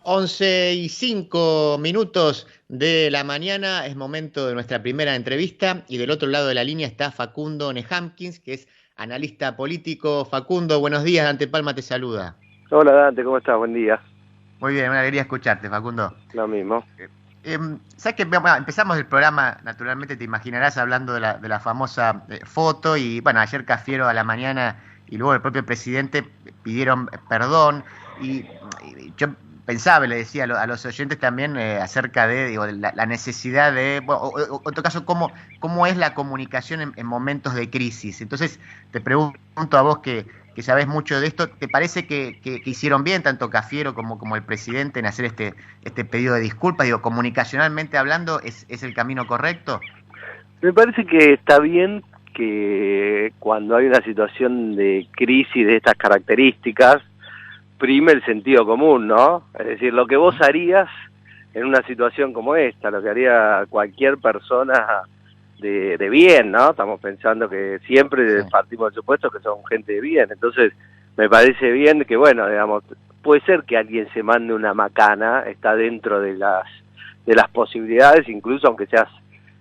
11:05 de la mañana, es momento de nuestra primera entrevista y del otro lado de la línea está Facundo Nehamkins, que es analista político. Facundo, buenos días, Dante Palma te saluda. Hola Dante, ¿cómo estás? Buen día. Muy bien, una alegría escucharte, Facundo. Lo mismo. ¿Sabes que empezamos el programa, naturalmente te imaginarás, hablando de la famosa foto y bueno, ayer Cafiero a la mañana y luego el propio presidente pidieron perdón y yo pensaba, le decía a los oyentes también acerca de la necesidad de, bueno, o en todo caso, cómo es la comunicación en momentos de crisis. Entonces, te pregunto a vos que sabés mucho de esto, ¿te parece que hicieron bien tanto Cafiero como el presidente en hacer este pedido de disculpas? Digo, comunicacionalmente hablando, ¿es el camino correcto? Me parece que está bien que cuando hay una situación de crisis de estas características, prime el sentido común, ¿no? Es decir, lo que vos harías en una situación como esta, lo que haría cualquier persona de bien, ¿no? Estamos pensando que siempre partimos del supuesto que son gente de bien, entonces me parece bien que, bueno, digamos, puede ser que alguien se mande una macana, está dentro de las posibilidades, incluso aunque seas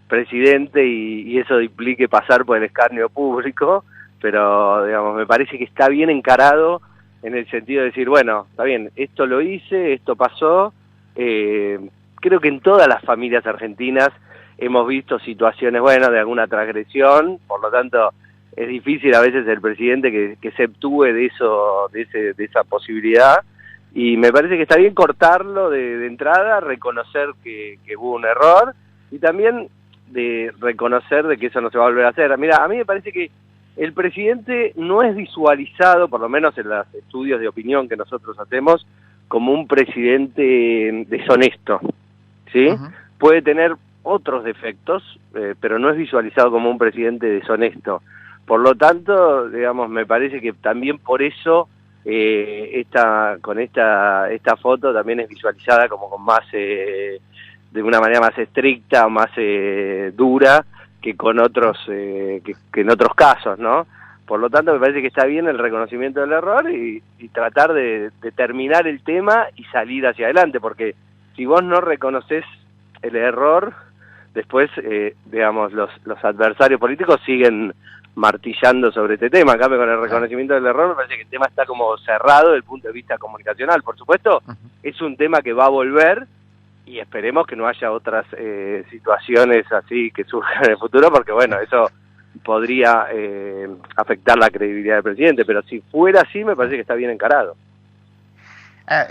presidente y eso implique pasar por el escarnio público, pero, digamos, me parece que está bien encarado en el sentido de decir, bueno, está bien, esto lo hice, esto pasó. Creo que en todas las familias argentinas hemos visto situaciones, bueno, de alguna transgresión, por lo tanto es difícil a veces el presidente que exceptúe de eso, de esa posibilidad, y me parece que está bien cortarlo de entrada, reconocer que hubo un error, y también de reconocer de que eso no se va a volver a hacer. Mira, a mí me parece que el presidente no es visualizado, por lo menos en los estudios de opinión que nosotros hacemos, como un presidente deshonesto, ¿sí? Uh-huh. Puede tener otros defectos, pero no es visualizado como un presidente deshonesto. Por lo tanto, digamos, me parece que también por eso esta foto también es visualizada como con más, de una manera más estricta, más dura, que con otros que en otros casos, ¿no? Por lo tanto, me parece que está bien el reconocimiento del error y tratar de terminar el tema y salir hacia adelante, porque si vos no reconoces el error, después, digamos, los adversarios políticos siguen martillando sobre este tema. En cambio, con el reconocimiento del error, me parece que el tema está como cerrado desde el punto de vista comunicacional. Por supuesto, es un tema que va a volver, y esperemos que no haya otras situaciones así que surjan en el futuro, porque bueno, eso podría afectar la credibilidad del presidente, pero si fuera así me parece que está bien encarado.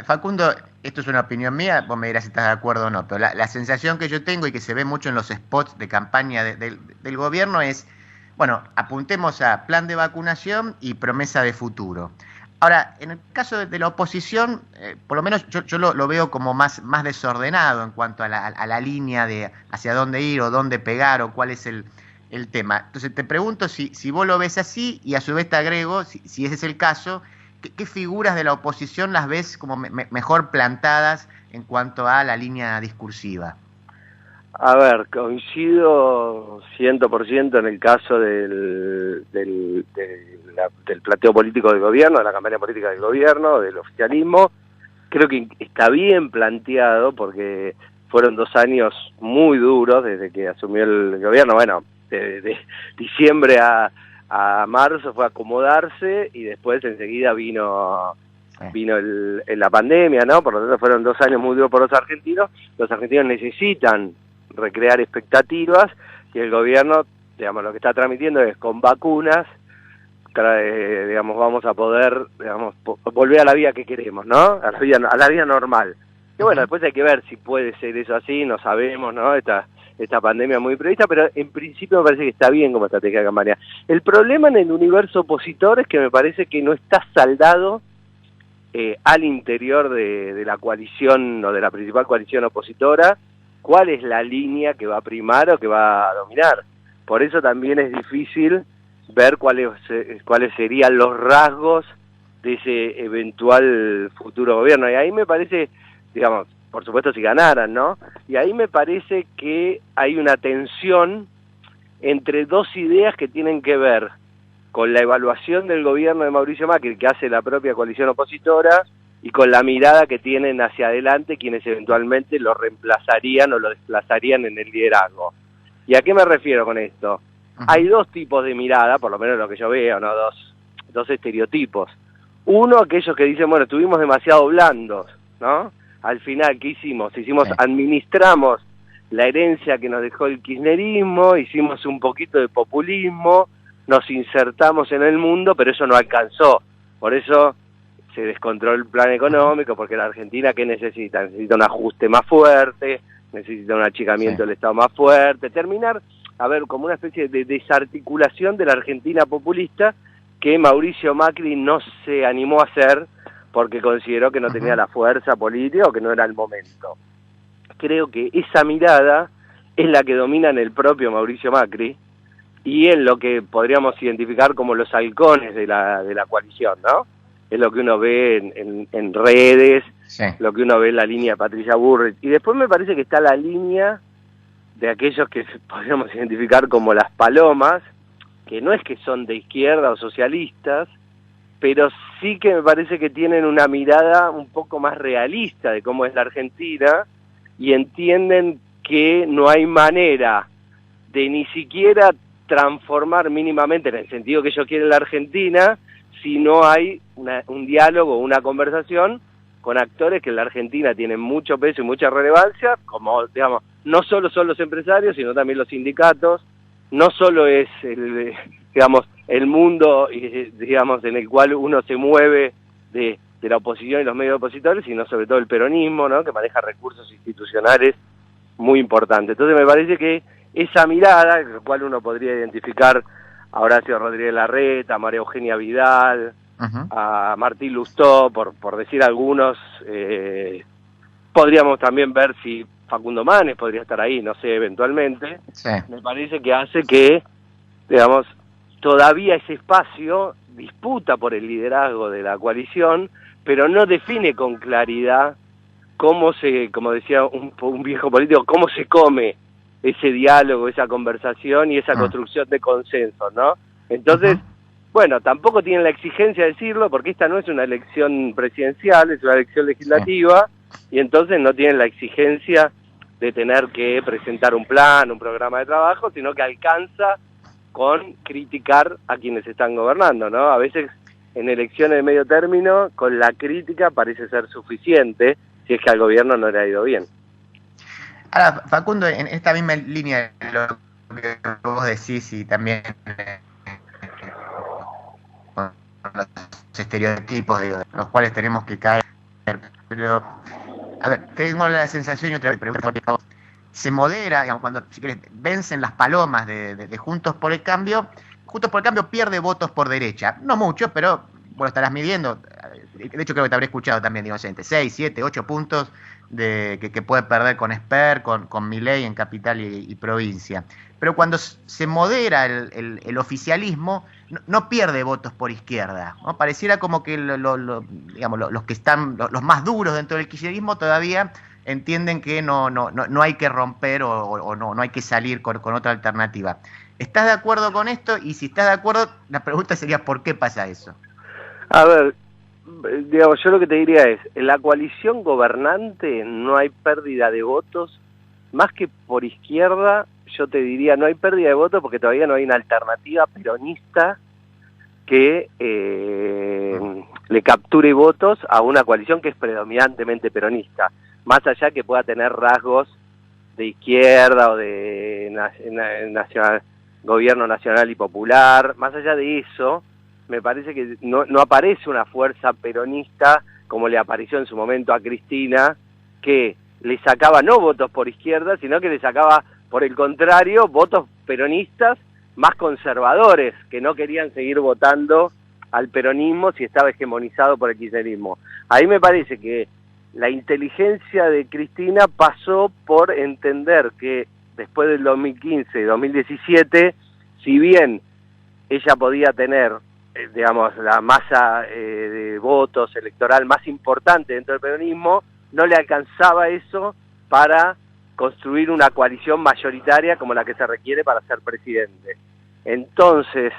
Facundo, esto es una opinión mía, vos me dirás si estás de acuerdo o no, pero la sensación que yo tengo y que se ve mucho en los spots de campaña del gobierno es, bueno, apuntemos a plan de vacunación y promesa de futuro. Ahora, en el caso de la oposición, por lo menos yo lo veo como más desordenado en cuanto a la línea de hacia dónde ir o dónde pegar o cuál es el tema. Entonces te pregunto si vos lo ves así y a su vez te agrego, si ese es el caso, ¿qué figuras de la oposición las ves como mejor plantadas en cuanto a la línea discursiva? A ver, coincido 100% en el caso del planteo político del gobierno, de la campaña política del gobierno, del oficialismo. Creo que está bien planteado porque fueron 2 años muy duros desde que asumió el gobierno. Bueno, de diciembre a marzo fue acomodarse y después enseguida vino la pandemia, ¿no? Por lo tanto fueron 2 años muy duros por los argentinos. Los argentinos necesitan recrear expectativas y el gobierno, digamos, lo que está transmitiendo es con vacunas, digamos, vamos a poder, digamos, volver a la vida que queremos, ¿no? A la vida normal. Y bueno, después hay que ver si puede ser eso así, no sabemos, ¿no? Esta pandemia muy prevista, pero en principio me parece que está bien como estrategia de campaña. El problema en el universo opositor es que me parece que no está saldado al interior de la coalición o de la principal coalición opositora cuál es la línea que va a primar o que va a dominar. Por eso también es difícil ver cuáles serían los rasgos de ese eventual futuro gobierno. Y ahí me parece, digamos, por supuesto si ganaran, ¿no? Y ahí me parece que hay una tensión entre 2 ideas que tienen que ver con la evaluación del gobierno de Mauricio Macri, que hace la propia coalición opositora, y con la mirada que tienen hacia adelante quienes eventualmente lo reemplazarían o lo desplazarían en el liderazgo. ¿Y a qué me refiero con esto? Hay dos tipos de mirada, por lo menos lo que yo veo, ¿no? Dos estereotipos. Uno, aquellos que dicen, bueno, estuvimos demasiado blandos, ¿no? Al final, ¿qué hicimos? Administramos la herencia que nos dejó el kirchnerismo, hicimos un poquito de populismo, nos insertamos en el mundo, pero eso no alcanzó. Por eso se descontroló el plan económico, porque la Argentina, ¿qué necesita? Necesita un ajuste más fuerte, necesita un achicamiento del Estado más fuerte, terminar, a ver, como una especie de desarticulación de la Argentina populista que Mauricio Macri no se animó a hacer porque consideró que no tenía la fuerza política o que no era el momento. Creo que esa mirada es la que domina en el propio Mauricio Macri y en lo que podríamos identificar como los halcones de la coalición, ¿no? Es lo que uno ve en redes, lo que uno ve en la línea de Patricia Bullrich. Y después me parece que está la línea de aquellos que podríamos identificar como las palomas, que no es que son de izquierda o socialistas, pero sí que me parece que tienen una mirada un poco más realista de cómo es la Argentina y entienden que no hay manera de ni siquiera transformar mínimamente en el sentido que ellos quieren la Argentina si no hay un diálogo, una conversación con actores que en la Argentina tienen mucho peso y mucha relevancia, como, digamos, no solo son los empresarios, sino también los sindicatos, no solo es el mundo, digamos, en el cual uno se mueve de la oposición y los medios opositores, sino sobre todo el peronismo, ¿no? Que maneja recursos institucionales muy importantes. Entonces me parece que esa mirada, en la cual uno podría identificar a Horacio Rodríguez Larreta, a María Eugenia Vidal, a Martín Lustó, por decir algunos, podríamos también ver si Facundo Manes podría estar ahí, no sé, eventualmente. Me parece que hace que, digamos, todavía ese espacio disputa por el liderazgo de la coalición, pero no define con claridad cómo como decía un viejo político, cómo se come ese diálogo, esa conversación y esa construcción de consenso, ¿no? Entonces, bueno, tampoco tienen la exigencia de decirlo, porque esta no es una elección presidencial, es una elección legislativa, y entonces no tienen la exigencia de tener que presentar un plan, un programa de trabajo, sino que alcanza con criticar a quienes están gobernando, ¿no? A veces en elecciones de medio término, con la crítica parece ser suficiente si es que al gobierno no le ha ido bien. Ahora, Facundo, en esta misma línea de lo que vos decís y también con los estereotipos de los cuales tenemos que caer, pero, a ver, tengo la sensación, y otra vez pregunto, se modera, digamos, cuando, si querés, vencen las palomas de Juntos por el Cambio. Juntos por el Cambio pierde votos por derecha, no muchos, pero bueno, estarás midiendo, de hecho creo que te habré escuchado también, digo, 6, 7, 8 puntos que puede perder con Esper, con Milei en capital y provincia. Pero cuando se modera el oficialismo, no pierde votos por izquierda, ¿no? Pareciera como que digamos, los que están, los más duros dentro del kirchnerismo todavía entienden que no hay que romper o no hay que salir con otra alternativa. ¿Estás de acuerdo con esto? Y si estás de acuerdo, la pregunta sería ¿por qué pasa eso? A ver, digamos, yo lo que te diría es, en la coalición gobernante no hay pérdida de votos, más que por izquierda, yo te diría, no hay pérdida de votos porque todavía no hay una alternativa peronista que le capture votos a una coalición que es predominantemente peronista, más allá que pueda tener rasgos de izquierda o de gobierno nacional y popular, más allá de eso, me parece que no aparece una fuerza peronista como le apareció en su momento a Cristina, que le sacaba no votos por izquierda, sino que le sacaba, por el contrario, votos peronistas más conservadores, que no querían seguir votando al peronismo si estaba hegemonizado por el kirchnerismo. Ahí me parece que la inteligencia de Cristina pasó por entender que después del 2015 y 2017, si bien ella podía tener, digamos, la masa de votos electoral más importante dentro del peronismo, no le alcanzaba eso para construir una coalición mayoritaria como la que se requiere para ser presidente. Entonces,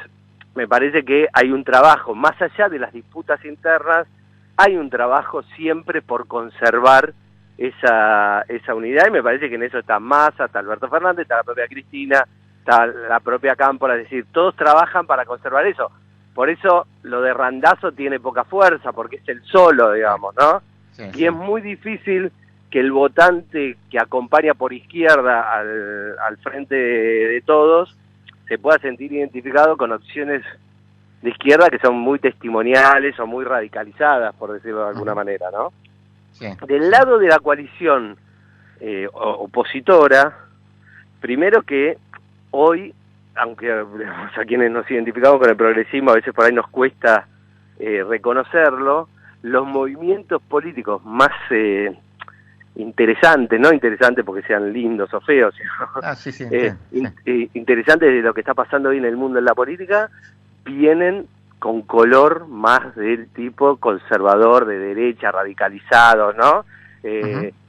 me parece que hay un trabajo, más allá de las disputas internas, hay un trabajo siempre por conservar esa unidad, y me parece que en eso está Massa, está Alberto Fernández, está la propia Cristina, está la propia Cámpora, es decir, todos trabajan para conservar eso. Por eso lo de Randazzo tiene poca fuerza, porque es el solo, digamos, ¿no? Sí, y sí. es muy difícil que el votante que acompaña por izquierda al frente de todos se pueda sentir identificado con opciones de izquierda que son muy testimoniales o muy radicalizadas, por decirlo de alguna manera, ¿no? Sí. Del lado de la coalición opositora, primero que hoy, aunque a quienes nos identificamos con el progresismo a veces por ahí nos cuesta reconocerlo, los movimientos políticos más interesantes, no interesantes porque sean lindos o feos, sino Sí, sí, interesantes de lo que está pasando hoy en el mundo en la política, vienen con color más del tipo conservador, de derecha, radicalizados, ¿no?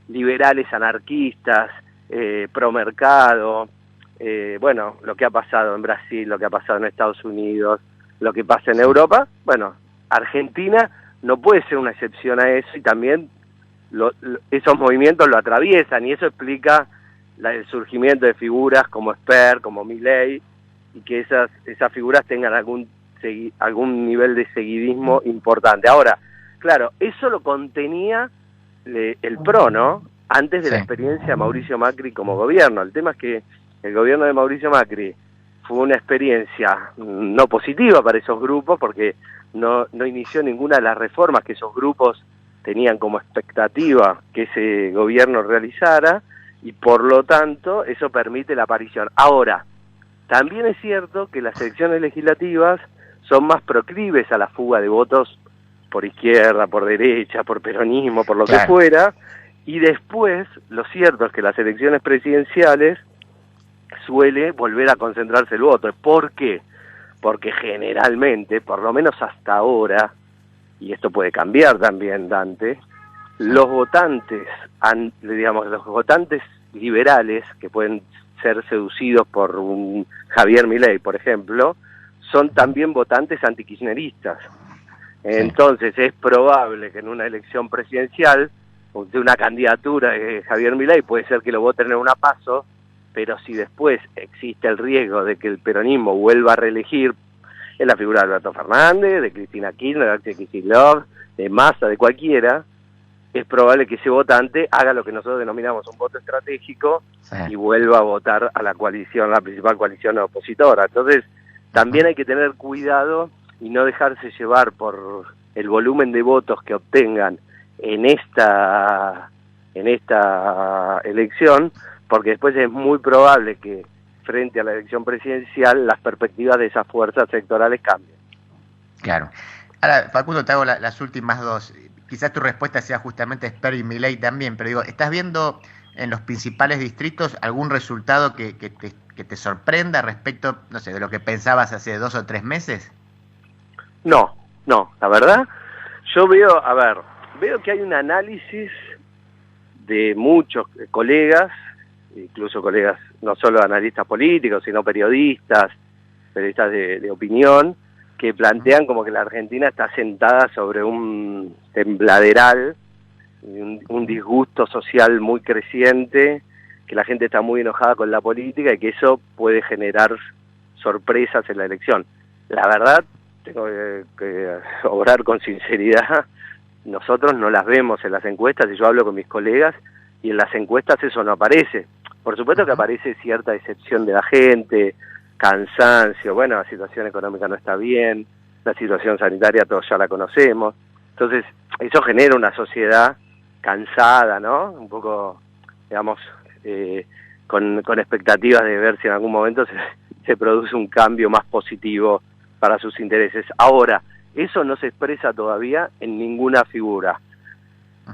Liberales anarquistas, pro mercado, bueno, lo que ha pasado en Brasil, lo que ha pasado en Estados Unidos, lo que pasa en Europa, bueno, Argentina no puede ser una excepción a eso, y también esos movimientos lo atraviesan, y eso explica el surgimiento de figuras como Esper, como Milei, y que esas figuras tengan algún nivel de seguidismo importante. Ahora, claro, eso lo contenía el PRO, ¿no? Antes de la experiencia de Mauricio Macri como gobierno. El tema es que el gobierno de Mauricio Macri fue una experiencia no positiva para esos grupos, porque no inició ninguna de las reformas que esos grupos tenían como expectativa que ese gobierno realizara, y por lo tanto eso permite la aparición. Ahora, también es cierto que las elecciones legislativas son más proclives a la fuga de votos por izquierda, por derecha, por peronismo, por lo que fuera, y después lo cierto es que las elecciones presidenciales suele volver a concentrarse el voto. ¿Por qué? Porque generalmente, por lo menos hasta ahora, y esto puede cambiar también, Dante, los votantes, los votantes liberales, que pueden ser seducidos por un Javier Milei, por ejemplo, son también votantes antikirchneristas. Entonces es probable que en una elección presidencial, de una candidatura de Javier Milei, puede ser que lo voten en una PASO, pero si después existe el riesgo de que el peronismo vuelva a reelegir en la figura de Alberto Fernández, de Cristina Kirchner, de Axel Kicillof, de Massa, de cualquiera, es probable que ese votante haga lo que nosotros denominamos un voto estratégico y vuelva a votar a la coalición, la principal coalición opositora. Entonces, también hay que tener cuidado y no dejarse llevar por el volumen de votos que obtengan en esta elección, porque después es muy probable que frente a la elección presidencial las perspectivas de esas fuerzas sectorales cambien. Claro. Ahora, Facundo, te hago las últimas dos. Quizás tu respuesta sea justamente Esper y Milei también, pero digo, ¿estás viendo en los principales distritos algún resultado que te sorprenda respecto, no sé, de lo que pensabas hace 2 o 3 meses? No, la verdad, yo veo que hay un análisis de muchos colegas, incluso colegas no solo analistas políticos, sino periodistas de opinión, que plantean como que la Argentina está sentada sobre un tembladeral, un disgusto social muy creciente, que la gente está muy enojada con la política y que eso puede generar sorpresas en la elección. La verdad, tengo que obrar con sinceridad, nosotros no las vemos en las encuestas, y yo hablo con mis colegas, y en las encuestas eso no aparece. Por supuesto que aparece cierta decepción de la gente, cansancio, bueno, la situación económica no está bien, la situación sanitaria todos ya la conocemos, entonces eso genera una sociedad cansada, ¿no? Un poco, digamos, con expectativas de ver si en algún momento se produce un cambio más positivo para sus intereses. Ahora, eso no se expresa todavía en ninguna figura.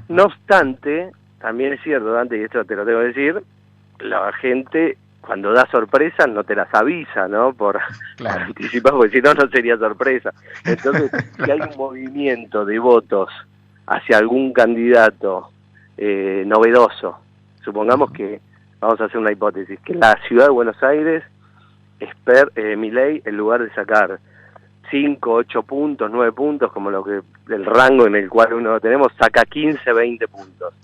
No obstante, también es cierto, Dante, y esto te lo tengo que decir, la gente cuando da sorpresas no te las avisa, ¿no? Por anticipar, porque si no, no sería sorpresa. Entonces, si hay un movimiento de votos hacia algún candidato novedoso, supongamos que, vamos a hacer una hipótesis, que la ciudad de Buenos Aires, Milei, en lugar de sacar 5, 8 puntos, 9 puntos, como lo que el rango en el cual uno lo tenemos, saca 15, 20 puntos.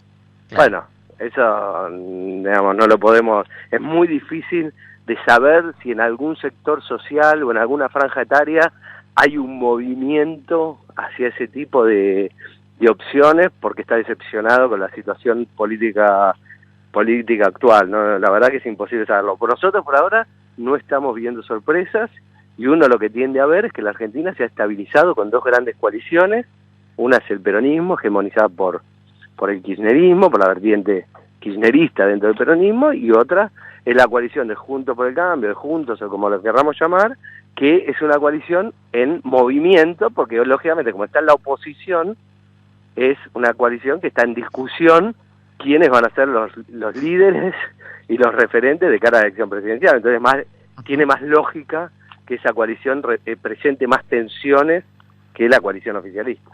Claro. Bueno, eso, digamos, no lo podemos, es muy difícil de saber si en algún sector social o en alguna franja etaria hay un movimiento hacia ese tipo de opciones, porque está decepcionado con la situación política actual, ¿no? La verdad que es imposible saberlo. Por nosotros, por ahora, no estamos viendo sorpresas, y uno lo que tiende a ver es que la Argentina se ha estabilizado con dos grandes coaliciones. Una es el peronismo, hegemonizada por el kirchnerismo, por la vertiente kirchnerista dentro del peronismo, y otra es la coalición de Juntos por el Cambio, de Juntos, o como lo querramos llamar, que es una coalición en movimiento, porque lógicamente como está en la oposición, es una coalición que está en discusión quiénes van a ser los líderes y los referentes de cara a la elección presidencial. Entonces tiene más lógica que esa coalición presente más tensiones que la coalición oficialista.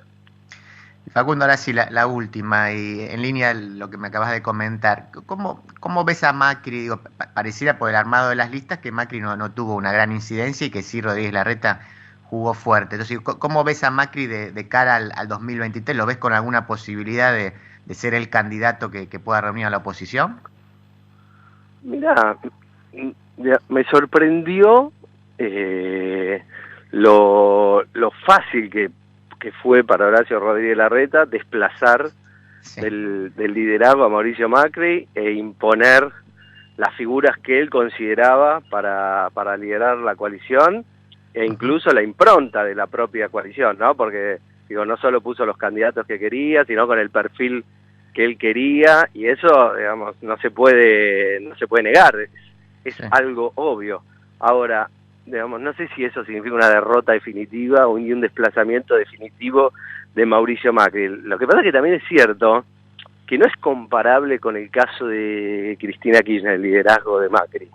Facundo, ahora sí, la última, y en línea lo que me acabas de comentar. ¿Cómo ves a Macri? Digo, pareciera por el armado de las listas que Macri no tuvo una gran incidencia y que sí Rodríguez Larreta jugó fuerte. Entonces, ¿cómo ves a Macri de cara al 2023? ¿Lo ves con alguna posibilidad de ser el candidato que pueda reunir a la oposición? Mirá, me sorprendió lo fácil que fue para Horacio Rodríguez Larreta desplazar del liderazgo a Mauricio Macri e imponer las figuras que él consideraba para liderar la coalición, e incluso la impronta de la propia coalición, ¿no? Porque, digo, no solo puso los candidatos que quería, sino con el perfil que él quería, y eso, digamos, no se puede negar, es algo obvio. Ahora, digamos, no sé si eso significa una derrota definitiva o un desplazamiento definitivo de Mauricio Macri. Lo que pasa es que también es cierto que no es comparable con el caso de Cristina Kirchner, el liderazgo de Macri,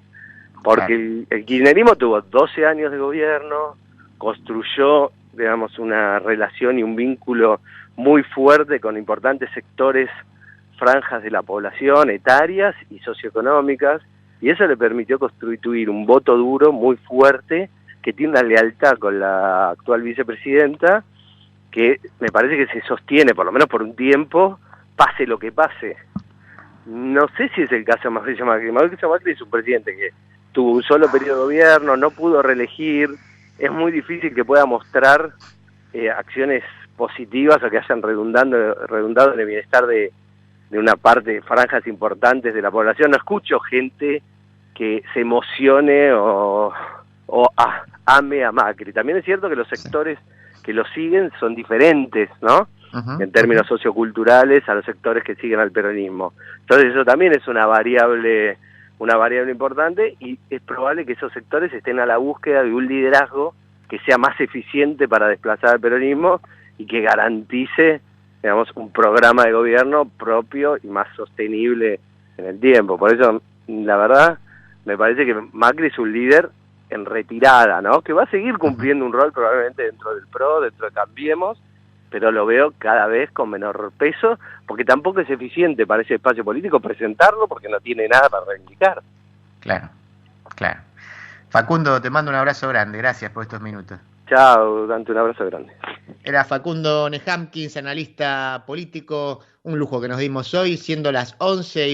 porque el kirchnerismo tuvo 12 años de gobierno, construyó, digamos, una relación y un vínculo muy fuerte con importantes sectores, franjas de la población, etarias y socioeconómicas, y eso le permitió constituir un voto duro muy fuerte, que tiene una lealtad con la actual vicepresidenta, que me parece que se sostiene, por lo menos por un tiempo, pase lo que pase. No sé si es el caso de Mauricio Macri. Mauricio Macri es un presidente que tuvo un solo periodo de gobierno, no pudo reelegir, es muy difícil que pueda mostrar acciones positivas o que hayan redundado en el bienestar de una parte, franjas importantes de la población. No escucho gente que se emocione o ame a Macri. También es cierto que los sectores que lo siguen son diferentes, ¿no? En términos socioculturales a los sectores que siguen al peronismo. Entonces eso también es una variable importante, y es probable que esos sectores estén a la búsqueda de un liderazgo que sea más eficiente para desplazar al peronismo y que garantice, digamos, un programa de gobierno propio y más sostenible en el tiempo. Por eso, la verdad, me parece que Macri es un líder en retirada, ¿no? Que va a seguir cumpliendo un rol probablemente dentro del PRO, dentro de Cambiemos, pero lo veo cada vez con menor peso, porque tampoco es eficiente para ese espacio político presentarlo, porque no tiene nada para reivindicar. Claro. Facundo, te mando un abrazo grande, gracias por estos minutos. Chao, Dante, un abrazo grande. Era Facundo Nehamkins, analista político, un lujo que nos dimos hoy, siendo las 11:00.